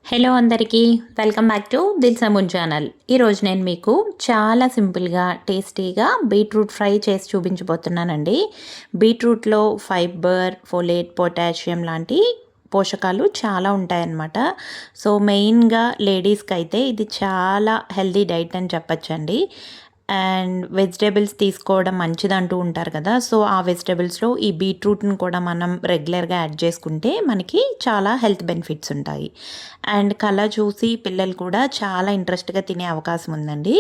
Hello అందరికీ welcome back to దిల్సమున్ channel. ఈరోజు నేను మీకు చాలా సింపుల్గా టేస్టీగా బీట్రూట్ ఫ్రై చేసి చూపించబోతున్నానండి. బీట్రూట్లో ఫైబర్, ఫోలేట్, పొటాషియం లాంటి పోషకాలు చాలా ఉంటాయన్నమాట. సో మెయిన్గా లేడీస్కి అయితే ఇది చాలా హెల్దీ డైట్ అని చెప్పచ్చండి. అండ్ వెజిటేబుల్స్ తీసుకోవడం మంచిదంటూ ఉంటారు కదా. సో ఆ వెజిటేబుల్స్లో ఈ బీట్రూట్ని కూడా మనం రెగ్యులర్గా యాడ్ చేసుకుంటే మనకి చాలా హెల్త్ బెనిఫిట్స్ ఉంటాయి. అండ్ కలర్ చూసి పిల్లలు కూడా చాలా ఇంట్రెస్ట్గా తినే అవకాశం ఉందండి.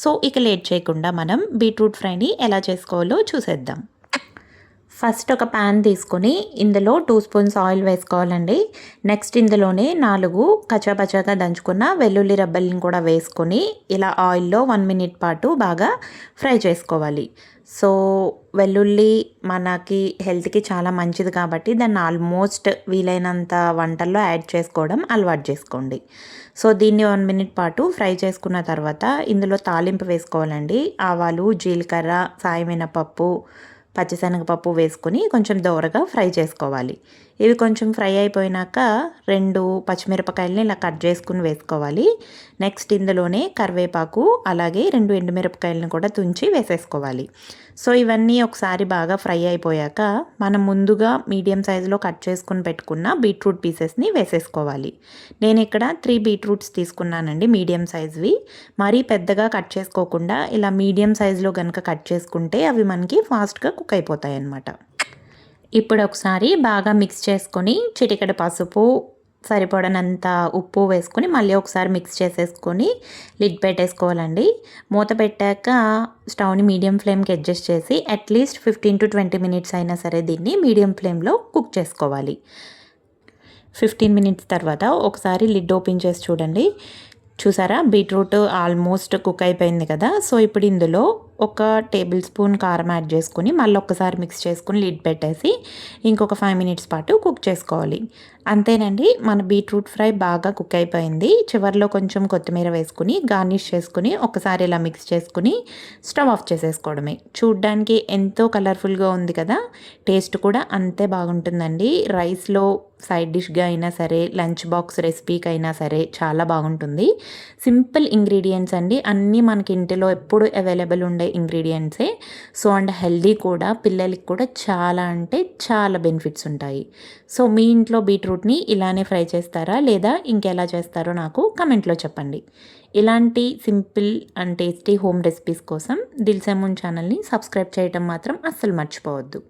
సో ఇక లేట్ చేయకుండా మనం బీట్రూట్ ఫ్రైని ఎలా చేసుకోవాలో చూసేద్దాం. ఫస్ట్ ఒక ప్యాన్ తీసుకొని ఇందులో 2 స్పూన్స్ ఆయిల్ వేసుకోవాలండి. నెక్స్ట్ ఇందులోనే 4 కచ్చాపచ్చాగా దంచుకున్న వెల్లుల్లి రెబ్బల్ని కూడా వేసుకొని ఇలా ఆయిల్లో 1 మినిట్ పాటు బాగా ఫ్రై చేసుకోవాలి. సో వెల్లుల్లి మనకి హెల్త్కి చాలా మంచిది కాబట్టి దాన్ని ఆల్మోస్ట్ వీలైనంత వంటల్లో యాడ్ చేసుకోవడం అలవాటు చేసుకోండి. సో దీన్ని 1 మినిట్ పాటు ఫ్రై చేసుకున్న తర్వాత ఇందులో తాలింపు వేసుకోవాలండి. ఆవాలు, జీలకర్ర, సాయమినపప్పు, పచ్చిశనగపప్పు వేసుకొని కొంచెం దోరగా ఫ్రై చేసుకోవాలి. ఇవి కొంచెం ఫ్రై అయిపోయినాక 2 పచ్చిమిరపకాయలని ఇలా కట్ చేసుకుని వేసుకోవాలి. నెక్స్ట్ ఇందులోనే కరివేపాకు అలాగే 2 ఎండుమిరపకాయలను కూడా తుంచి వేసేసుకోవాలి. సో ఇవన్నీ ఒకసారి బాగా ఫ్రై అయిపోయాక మనం ముందుగా మీడియం సైజులో కట్ చేసుకుని పెట్టుకున్న బీట్రూట్ పీసెస్ని వేసేసుకోవాలి. నేను ఇక్కడ 3 బీట్రూట్స్ తీసుకున్నానండి, మీడియం సైజ్వి. మరీ పెద్దగా కట్ చేసుకోకుండా ఇలా మీడియం సైజులో కనుక కట్ చేసుకుంటే అవి మనకి ఫాస్ట్గా కుక్ అయిపోతాయి అన్నమాట. ఇప్పుడు ఒకసారి బాగా మిక్స్ చేసుకొని చిటికెడు పసుపు, సరిపడనంత ఉప్పు వేసుకొని మళ్ళీ ఒకసారి మిక్స్ చేసేసుకొని లిడ్ పెట్టేసుకోవాలండి. మూత పెట్టాక స్టవ్ని మీడియం ఫ్లేమ్కి అడ్జస్ట్ చేసి అట్లీస్ట్ 15 to 20 మినిట్స్ అయినా సరే దీన్ని మీడియం ఫ్లేమ్లో కుక్ చేసుకోవాలి. 15 మినిట్స్ తర్వాత ఒకసారి లిడ్ ఓపెన్ చేసి చూడండి. చూసారా, బీట్రూట్ ఆల్మోస్ట్ కుక్ అయిపోయింది కదా. సో ఇప్పుడు ఇందులో ఒక టేబుల్ స్పూన్ కారం యాడ్ చేసుకొని మళ్ళీ ఒక్కసారి మిక్స్ చేసుకుని లిడ్ పెట్టేసి ఇంకొక 5 మినిట్స్ పాటు కుక్ చేసుకోవాలి. అంతేనండి, మన బీట్రూట్ ఫ్రై బాగా కుక్ అయిపోయింది. చివరిలో కొంచెం కొత్తిమీర వేసుకుని గార్నిష్ చేసుకుని ఒకసారి ఇలా మిక్స్ చేసుకుని స్టవ్ ఆఫ్ చేసేసుకోవడమే. చూడ్డానికి ఎంతో కలర్ఫుల్గా ఉంది కదా, టేస్ట్ కూడా అంతే బాగుంటుందండి. రైస్లో సైడ్ డిష్గా అయినా సరే, లంచ్ బాక్స్ రెసిపీకి అయినా సరే చాలా బాగుంటుంది. సింపుల్ ఇంగ్రీడియంట్స్ అండి, అన్నీ మనకి ఇంటిలో ఎప్పుడు అవైలబుల్ ఉండే ఇంగ్రీడియంట్సే. సో అండ్ హెల్దీ కూడా, పిల్లలకి కూడా చాలా అంటే చాలా బెనిఫిట్స్ ఉంటాయి. సో మీ ఇంట్లో బీట్రూట్ని ఇలానే ఫ్రై చేస్తారా లేదా ఇంకెలా చేస్తారో నాకు కమెంట్లో చెప్పండి. ఇలాంటి simple and tasty home recipes కోసం దిల్సమున్ ఛానల్ని సబ్స్క్రైబ్ చేయడం మాత్రం అస్సలు మర్చిపోవద్దు.